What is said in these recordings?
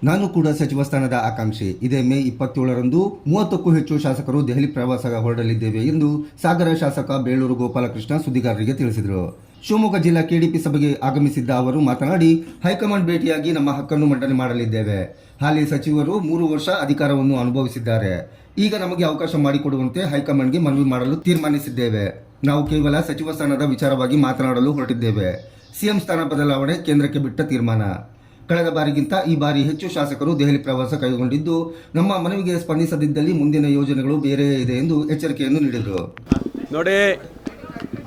ನಾನು ಕೂಡ ಸಚಿವ ಸ್ಥಾನದ ಆಕಾಂಕ್ಷಿ. ಇದೇ ಮೇ 27ರಂದು 30ಕ್ಕೂ ಹೆಚ್ಚು ಶಾಸಕರು ದೆಹಲಿ ಪ್ರವಾಸ ಹೊರಡಲಿದ್ದೇವೆ ಎಂದು ಸಾಗರ ಶಾಸಕ ಬೇಳೂರು ಗೋಪಾಲಕೃಷ್ಣ ಸುದ್ದಿಗಾರರಿಗೆ ತಿಳಿಸಿದರು. ಶಿವಮೊಗ್ಗ ಜಿಲ್ಲಾ ಕೆಡಿಪಿ ಸಭೆಗೆ ಆಗಮಿಸಿದ್ದ ಅವರು ಮಾತನಾಡಿ, ಹೈಕಮಾಂಡ್ ಭೇಟಿಯಾಗಿ ನಮ್ಮ ಹಕ್ಕನ್ನು ಮಂಡನೆ ಮಾಡಲಿದ್ದೇವೆ. ಹಾಲಿ ಸಚಿವರು 3 ವರ್ಷ ಅಧಿಕಾರವನ್ನು ಅನುಭವಿಸಿದ್ದಾರೆ. ಈಗ ನಮಗೆ ಅವಕಾಶ ಮಾಡಿಕೊಡುವಂತೆ ಹೈಕಮಾಂಡ್ಗೆ ಮನವಿ ಮಾಡಲು ತೀರ್ಮಾನಿಸಿದ್ದೇವೆ. ನಾವು ಕೇವಲ ಸಚಿವ ಸ್ಥಾನದ ವಿಚಾರವಾಗಿ ಮಾತನಾಡಲು ಹೊರಟಿದ್ದೇವೆ. ಸಿಎಂ ಸ್ಥಾನ ಬದಲಾವಣೆ ಕೇಂದ್ರಕ್ಕೆ ಬಿಟ್ಟ ತೀರ್ಮಾನ. ಕಳೆದ ಬಾರಿಗಿಂತ ಈ ಬಾರಿ ಹೆಚ್ಚು ಶಾಸಕರು ದೆಹಲಿ ಪ್ರವಾಸ ಕೈಗೊಂಡಿದ್ದು, ನಮ್ಮ ಮನವಿಗೆ ಸ್ಪಂದಿಸದಿದ್ದಲ್ಲಿ ಮುಂದಿನ ಯೋಜನೆಗಳು ಬೇರೆ ಇದೆ ಎಂದು ಎಚ್ಚರಿಕೆಯನ್ನು ನೀಡಿದರು. ನೋಡಿ,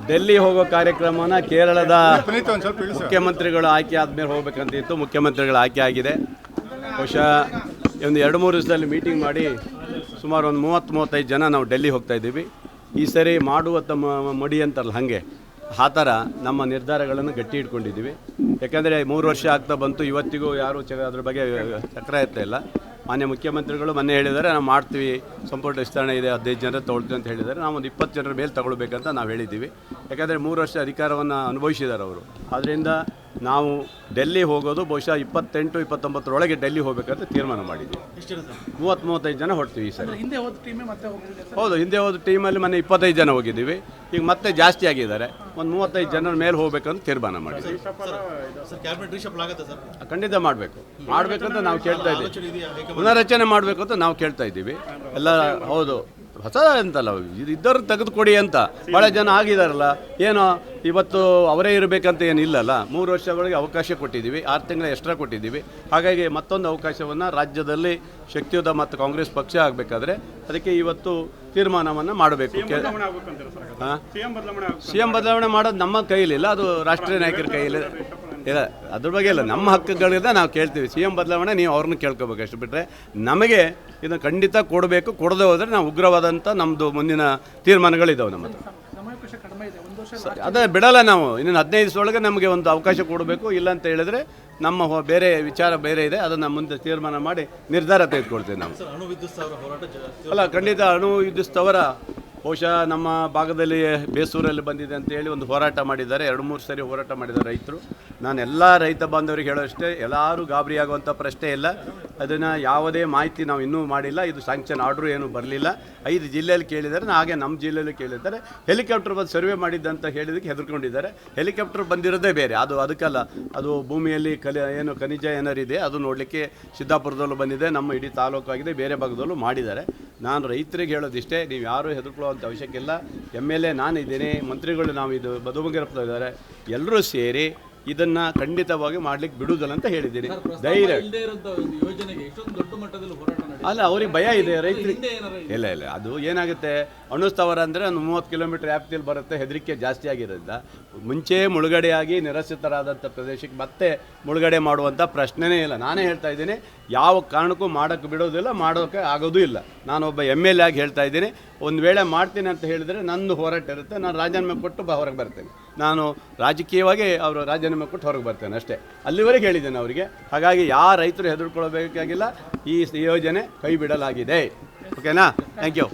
ಡೆಲ್ಲಿ ಹೋಗೋ ಕಾರ್ಯಕ್ರಮನ ಕೇರಳದ ಮುಖ್ಯಮಂತ್ರಿಗಳು ಆಯ್ಕೆ ಆದಮೇಲೆ ಹೋಗ್ಬೇಕಂತಿತ್ತು. ಮುಖ್ಯಮಂತ್ರಿಗಳು ಆಯ್ಕೆ ಆಗಿದೆ. ಬಹುಶಃ ಒಂದು 2-3 ದಿವಸದಲ್ಲಿ ಮೀಟಿಂಗ್ ಮಾಡಿ ಸುಮಾರು ಒಂದು 30-35 ಜನ ನಾವು ಡೆಲ್ಲಿ ಹೋಗ್ತಾ ಇದ್ದೀವಿ. ಈ ಸರಿ ಮಾಡುವ ಮಡಿ ಅಂತಾರಲ್ಲ, ಹಾಗೆ ಆ ಥರ ನಮ್ಮ ನಿರ್ಧಾರಗಳನ್ನು ಗಟ್ಟಿ ಇಟ್ಕೊಂಡಿದ್ದೀವಿ. ಯಾಕಂದರೆ 3 ವರ್ಷ ಆಗ್ತಾ ಬಂತು, ಇವತ್ತಿಗೂ ಯಾರೂ ಅದ್ರ ಬಗ್ಗೆ ಚಕ್ರ ಎತ್ತಾ ಇಲ್ಲ. ಮಾನ್ಯ ಮುಖ್ಯಮಂತ್ರಿಗಳು ಮೊನ್ನೆ ಹೇಳಿದ್ದಾರೆ, ನಾವು ಮಾಡ್ತೀವಿ, ಸಂಪುಟ ವಿಸ್ತರಣೆ ಇದೆ, 15 ಜನರು ತೊಗೊಳ್ತೀವಿ ಅಂತ ಹೇಳಿದ್ದಾರೆ. ನಾವು ಒಂದು 20 ಜನರ ಮೇಲೆ ತಗೊಳ್ಬೇಕಂತ ನಾವು ಹೇಳಿದ್ದೀವಿ. ಯಾಕಂದರೆ 3 ವರ್ಷ ಅಧಿಕಾರವನ್ನು ಅನುಭವಿಸಿದ್ದಾರೆ ಅವರು. ಆದ್ದರಿಂದ ನಾವು ಡೆಲ್ಲಿ ಹೋಗೋದು ಬಹುಶಃ 28-29 ಡೆಲ್ಲಿ ಹೋಗಬೇಕಂತ ತೀರ್ಮಾನ ಮಾಡಿದ್ದೀವಿ. 30-35 ಜನ ಹೊಡ್ತೀವಿ ಈ ಸರಿ. ಹೌದು, ಹಿಂದೆ ಹೋದ ಟೀಮಲ್ಲಿ ಮೊನ್ನೆ 25 ಜನ ಹೋಗಿದ್ದೀವಿ. ಈಗ ಮತ್ತೆ ಜಾಸ್ತಿ ಆಗಿದ್ದಾರೆ. ಒಂದು 35 ಜನರ ಮೇಲೆ ಹೋಗ್ಬೇಕಂತ ತೀರ್ಮಾನ ಮಾಡಿದ್ದೀವಿ. ಖಂಡಿತ ಮಾಡಬೇಕಂತ ನಾವು ಕೇಳ್ತಾ ಇದ್ದೀವಿ. ಪುನರ್ರಚನೆ ಮಾಡಬೇಕು ಅಂತ ನಾವು ಕೇಳ್ತಾ ಇದ್ದೀವಿ ಎಲ್ಲ. ಹೌದು, ಹೊಸ ಅಂತಲ್ಲ, ಇದು ಇದ್ದವ್ರು ತೆಗೆದುಕೊಡಿ ಅಂತ ಭಾಳ ಜನ ಆಗಿದಾರಲ್ಲ. ಏನೋ ಇವತ್ತು ಅವರೇ ಇರಬೇಕಂತ ಏನಿಲ್ಲಲ್ಲ. 3 ವರ್ಷಗಳಿಗೆ ಅವಕಾಶ ಕೊಟ್ಟಿದ್ದೀವಿ, 6 ತಿಂಗಳ ಎಕ್ಸ್ಟ್ರಾ ಕೊಟ್ಟಿದ್ದೀವಿ. ಹಾಗಾಗಿ ಮತ್ತೊಂದು ಅವಕಾಶವನ್ನು ರಾಜ್ಯದಲ್ಲಿ ಶಕ್ತಿಯುತ ಮತ್ತು ಕಾಂಗ್ರೆಸ್ ಪಕ್ಷ ಆಗಬೇಕಾದ್ರೆ ಅದಕ್ಕೆ ಇವತ್ತು ತೀರ್ಮಾನವನ್ನು ಮಾಡಬೇಕು. ಸಿಎಂ ಬದಲಾವಣೆ ಮಾಡೋದು ನಮ್ಮ ಕೈಲಿಲ್ಲ, ಅದು ರಾಷ್ಟ್ರೀಯ ನಾಯಕರ ಕೈಯಲ್ಲಿ ಇಲ್ಲ. ಅದ್ರ ಬಗ್ಗೆ ಇಲ್ಲ, ನಮ್ಮ ಹಕ್ಕುಗಳಿಂದ ನಾವು ಕೇಳ್ತೀವಿ. ಸಿಎಂ ಬದಲಾವಣೆ ನೀವು ಅವ್ರನ್ನ ಕೇಳ್ಕೋಬೇಕು, ಅಷ್ಟು ಬಿಟ್ಟರೆ ನಮಗೆ ಇದನ್ನು ಖಂಡಿತ ಕೊಡಬೇಕು. ಕೊಡದೆ ಹೋದರೆ ನಾವು ಉಗ್ರವಾದಂಥ ನಮ್ಮದು ಮುಂದಿನ ತೀರ್ಮಾನಗಳಿದ್ದಾವೆ ನಮ್ಮ ಹತ್ರ. ಅದೇ ಬಿಡಲ್ಲ ನಾವು. ಇನ್ನೊಂದು 15 ದಿವಸದೊಳಗೆ ನಮಗೆ ಒಂದು ಅವಕಾಶ ಕೊಡಬೇಕು. ಇಲ್ಲ ಅಂತ ಹೇಳಿದ್ರೆ ನಮ್ಮ ಬೇರೆ ವಿಚಾರ ಬೇರೆ ಇದೆ, ಅದನ್ನು ಮುಂದೆ ತೀರ್ಮಾನ ಮಾಡಿ ನಿರ್ಧಾರ ತೆಗೆದುಕೊಳ್ತೀವಿ ನಾವು. ಅಲ್ಲ, ಖಂಡಿತ ಅಣು ವಿದ್ಯುತ್ ಬಹುಶಃ ನಮ್ಮ ಭಾಗದಲ್ಲಿ ಬೇಸೂರಲ್ಲಿ ಬಂದಿದೆ ಅಂತೇಳಿ ಒಂದು ಹೋರಾಟ ಮಾಡಿದ್ದಾರೆ. 2-3 ಸರಿ ಹೋರಾಟ ಮಾಡಿದ್ದಾರೆ ರೈತರು. ನಾನು ಎಲ್ಲ ರೈತ ಬಾಂಧವರಿಗೆ ಹೇಳೋಷ್ಟೇ, ಎಲ್ಲರೂ ಗಾಬರಿ ಆಗುವಂಥ ಪ್ರಶ್ನೆ ಇಲ್ಲ. ಅದನ್ನು ಯಾವುದೇ ಮಾಹಿತಿ ನಾವು ಇನ್ನೂ ಮಾಡಿಲ್ಲ. ಇದು ಸ್ಯಾಂಕ್ಷನ್ ಆರ್ಡ್ರು ಏನೂ ಬರಲಿಲ್ಲ. 5 ಜಿಲ್ಲೆಯಲ್ಲಿ ಕೇಳಿದ್ದಾರೆ, ಹಾಗೆ ನಮ್ಮ ಜಿಲ್ಲೆಯಲ್ಲೂ ಕೇಳಿದ್ದಾರೆ. ಹೆಲಿಕಾಪ್ಟರ್ ಬಂದು ಸರ್ವೆ ಮಾಡಿದ್ದಂತ ಹೇಳಿದಕ್ಕೆ ಹೆದರ್ಕೊಂಡಿದ್ದಾರೆ. ಹೆಲಿಕಾಪ್ಟರ್ ಬಂದಿರೋದೇ ಬೇರೆ, ಅದಕ್ಕಲ್ಲ. ಅದು ಭೂಮಿಯಲ್ಲಿ ಖನಿಜ ಏನಾರಿದೆ ಅದು ನೋಡಲಿಕ್ಕೆ ಸಿದ್ದಾಪುರದಲ್ಲೂ ಬಂದಿದೆ, ನಮ್ಮ ಇಡೀ ತಾಲೂಕು ಆಗಿದೆ, ಬೇರೆ ಭಾಗದಲ್ಲೂ ಮಾಡಿದ್ದಾರೆ. ನಾನು ರೈತರಿಗೆ ಹೇಳೋದಿಷ್ಟೇ, ನೀವು ಯಾರೂ ಹೆದರ್ಕೊಳ್ಳುವಂಥ ಅವಶ್ಯಕ ಇಲ್ಲ. MLA ನಾನಿದ್ದೀನಿ, ಮಂತ್ರಿಗಳು ನಾವು ಇದು ಬದುಮುಗಿರಪ್ಪ ಇದ್ದಾರೆ, ಎಲ್ಲರೂ ಸೇರಿ ಇದನ್ನು ಖಂಡಿತವಾಗಿ ಮಾಡ್ಲಿಕ್ಕೆ ಬಿಡುವುದಿಲ್ಲ ಅಂತ ಹೇಳಿದ್ದೀನಿ. ಧೈರ್ಯ ಅಲ್ಲ, ಅವ್ರಿಗೆ ಭಯ ಇದೆ ರೈತರಿಗೆ. ಇಲ್ಲ, ಅದು ಏನಾಗುತ್ತೆ, ಅಣುಸ್ಥಾವರ ಅಂದರೆ ಒಂದು 30 ಕಿಲೋಮೀಟರ್ ವ್ಯಾಪ್ತಿಯಲ್ಲಿ ಬರುತ್ತೆ. ಹೆದರಿಕೆ ಜಾಸ್ತಿ ಆಗಿರೋದ್ರಿಂದ ಮುಂಚೆ ಮುಳುಗಡೆಯಾಗಿ ನಿರಾಶ್ರಿತರಾದಂಥ ಪ್ರದೇಶಕ್ಕೆ ಮತ್ತೆ ಮುಳುಗಡೆ ಮಾಡುವಂಥ ಪ್ರಶ್ನೆನೇ ಇಲ್ಲ. ನಾನೇ ಹೇಳ್ತಾ ಇದ್ದೀನಿ, ಯಾವ ಕಾರಣಕ್ಕೂ ಮಾಡೋಕ್ಕೆ ಬಿಡೋದಿಲ್ಲ, ಮಾಡೋಕ್ಕೆ ಆಗೋದೂ ಇಲ್ಲ. ನಾನೊಬ್ಬ MLA ಆಗಿ ಹೇಳ್ತಾ ಇದ್ದೀನಿ. ಒಂದು ವೇಳೆ ಮಾಡ್ತೀನಿ ಅಂತ ಹೇಳಿದರೆ ನಂದು ಹೋರಾಟ ಇರುತ್ತೆ. ನಾನು ರಾಜೀನಾಮೆ ಕೊಟ್ಟು ಹೊರಗೆ ಬರ್ತೇನೆ. ನಾನು ರಾಜಕೀಯವಾಗಿ ಅವರು ರಾಜೀನಾಮೆ ಕೊಟ್ಟು ಹೊರಗೆ ಬರ್ತೇನೆ ಅಷ್ಟೇ. ಅಲ್ಲಿವರೆಗೆ ಹೇಳಿದ್ದೇನೆ ಅವರಿಗೆ. ಹಾಗಾಗಿ ಯಾರು ರೈತರು ಹೆದರ್ಕೊಳ್ಬೇಕಾಗಿಲ್ಲ. ಈ ಯೋಜನೆ ಕೈ ಬಿಡಲಾಗಿದೆ. ಓಕೆನಾ? Thank you.